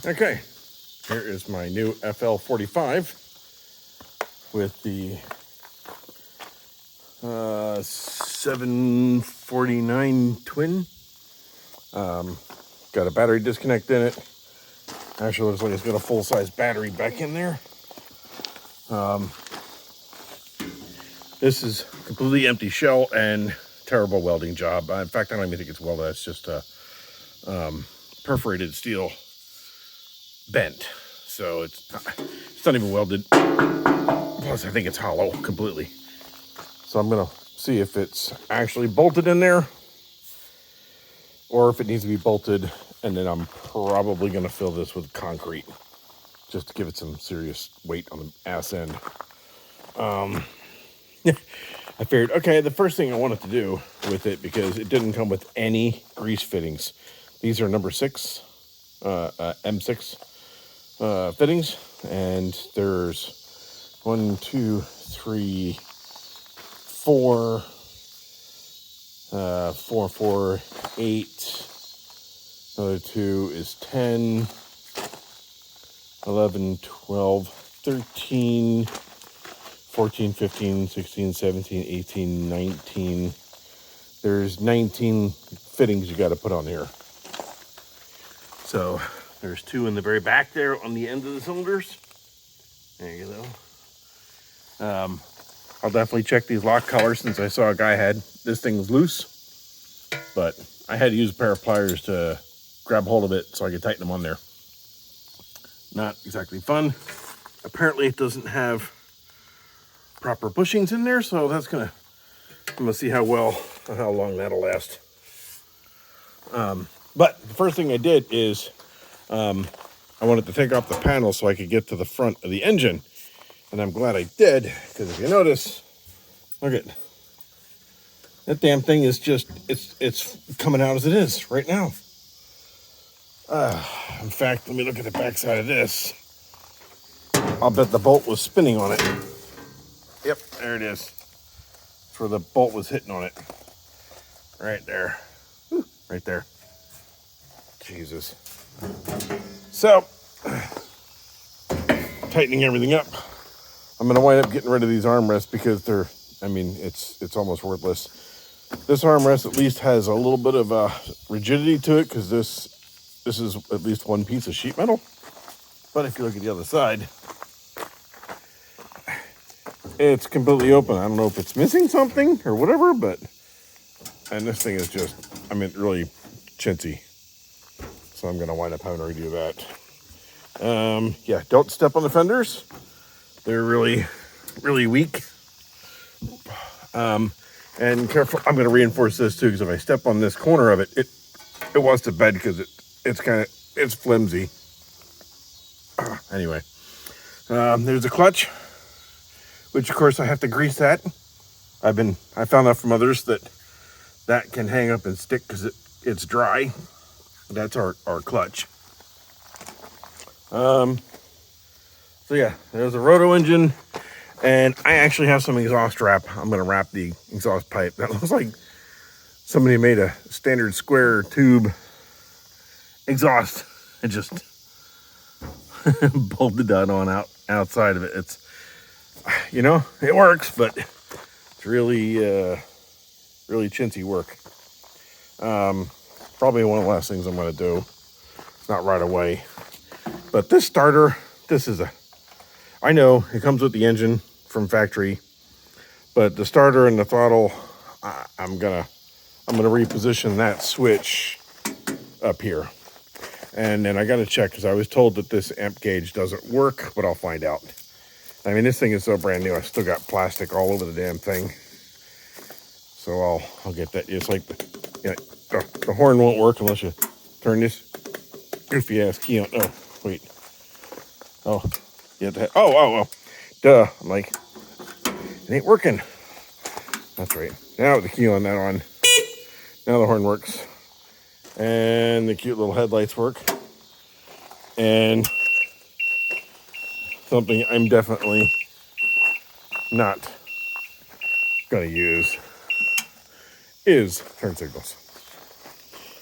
Okay, here is my new FL45 with the 749 twin. Got a battery disconnect in it. Actually looks like it's got a full-size battery back in there. This is completely empty shell and terrible welding job. In fact, I don't even think it's welded. It's just a perforated steel bent. So it's not even welded. Plus, I think it's hollow completely. So I'm gonna see if it's actually bolted in there, or if it needs to be bolted, and then I'm probably gonna fill this with concrete just to give it some serious weight on the ass end. I figured, okay, the first thing I wanted to do with it, because it didn't come with any grease fittings. These are number 6, M6 fittings, and there's 1, 2, 3, 4, 4, 8. Another 2 is 10, 11, 12, 13, 14, 15, 16, 17, 18, 19. There's 19 fittings you got to put on here. So there's 2 in the very back there on the end of the cylinders. There you go. I'll definitely check these lock collars, since I saw a guy had this thing's loose, but I had to use a pair of pliers to grab hold of it so I could tighten them on there. Not exactly fun. Apparently it doesn't have proper bushings in there, so I'm gonna see how long that'll last. But the first thing I did is I wanted to take off the panel so I could get to the front of the engine, and I'm glad I did, because if you notice, look at that damn thing is just it's coming out as it is right now. In fact, let me look at the back side of this. I'll bet the bolt was spinning on it. Yep, there it is. That's where the bolt was hitting on it. Right there. Whew, right there. Jesus. So, tightening everything up. I'm going to wind up getting rid of these armrests because it's almost worthless. This armrest at least has a little bit of rigidity to it, because this is at least one piece of sheet metal. But if you look at the other side, it's completely open. I don't know if it's missing something or whatever, and this thing is just, really chintzy. So I'm going to wind up having to redo that. Yeah, don't step on the fenders. They're really, really weak. And careful, I'm going to reinforce this too, because if I step on this corner of it, it wants to bend, because it's flimsy. Anyway, there's a clutch, which of course I have to grease that. I found out from others that can hang up and stick because it's dry. That's our clutch. So yeah, there's a roto engine, and I actually have some exhaust wrap. I'm going to wrap the exhaust pipe. That looks like somebody made a standard square tube exhaust and just bolted that on outside of it. It's, it works, but it's really, really chintzy work. Probably one of the last things I'm going to do. Not right away. But this starter, I know it comes with the engine from factory, but the starter and the throttle, I'm gonna reposition that switch up here. And then I got to check, because I was told that this amp gauge doesn't work, but I'll find out. This thing is so brand new. I still got plastic all over the damn thing. So I'll get that. It's like the horn won't work unless you turn this goofy ass key on. Oh, wait. Oh, you have to. Oh. Duh. I'm like, it ain't working. That's right. Now with the key on that on. Now the horn works. And the cute little headlights work. And something I'm definitely not going to use is turn signals.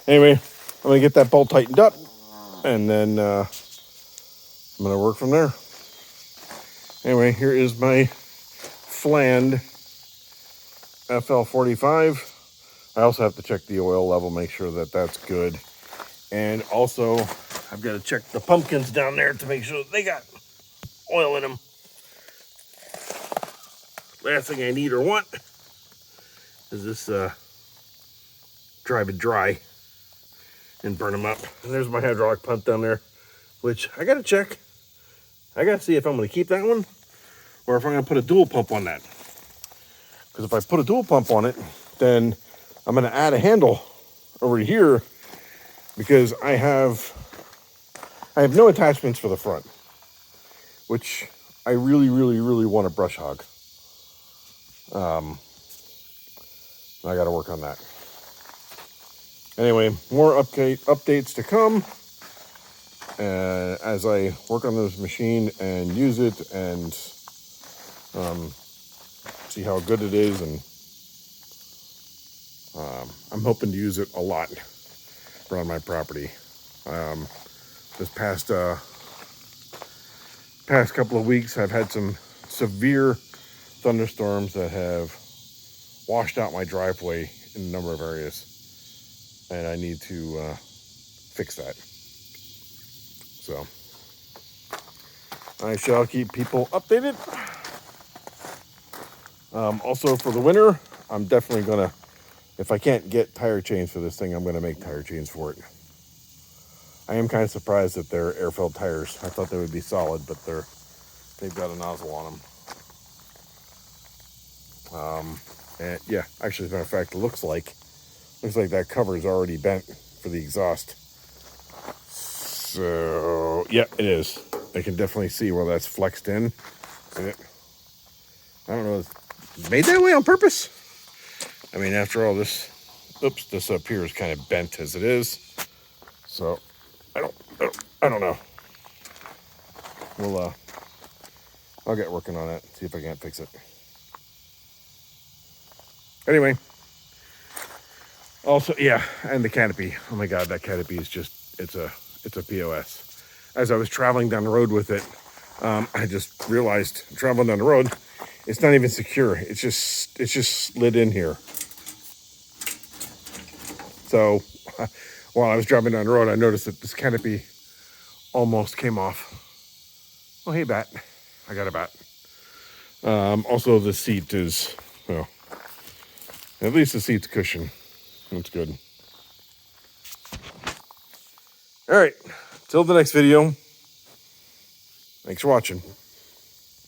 Anyway, I'm going to get that bolt tightened up, and then I'm going to work from there. Anyway, here is my FLAND FL45. I also have to check the oil level, make sure that that's good. And also, I've got to check the pumpkins down there to make sure that they got oil in them. Last thing I need or want is this drive it dry and burn them up. And there's my hydraulic pump down there, which I got to check. I got to see if I'm going to keep that one or if I'm going to put a dual pump on that. Because if I put a dual pump on it, then I'm going to add a handle over here because I have no attachments for the front, which I really, really, really want a brush hog. I got to work on that. Anyway, more updates to come as I work on this machine and use it and see how good it is. And I'm hoping to use it a lot around my property. This past couple of weeks, I've had some severe thunderstorms that have washed out my driveway in a number of areas, and I need to fix that. So I shall keep people updated. Also for the winter, I'm definitely gonna, if I can't get tire chains for this thing, I'm gonna make tire chains for it. I am kind of surprised that they're air-filled tires. I thought they would be solid, but they've got a nozzle on them. And yeah, actually, as a matter of fact, it looks like that cover is already bent for the exhaust. So yeah, it is. I can definitely see where that's flexed in. See it? I don't know. It's made that way on purpose. I mean, after all, this up here is kind of bent as it is. So I don't know. I'll get working on it. See if I can't fix it. Anyway. Also, yeah, and the canopy. Oh my God, that canopy is just, it's a POS. As I was traveling down the road with it, I just realized traveling down the road, it's not even secure. It's just slid in here. So while I was driving down the road, I noticed that this canopy almost came off. Oh, hey, bat. I got a bat. Also, the seat is, well, at least the seat's cushion. That's good. All right. Till the next video. Thanks for watching.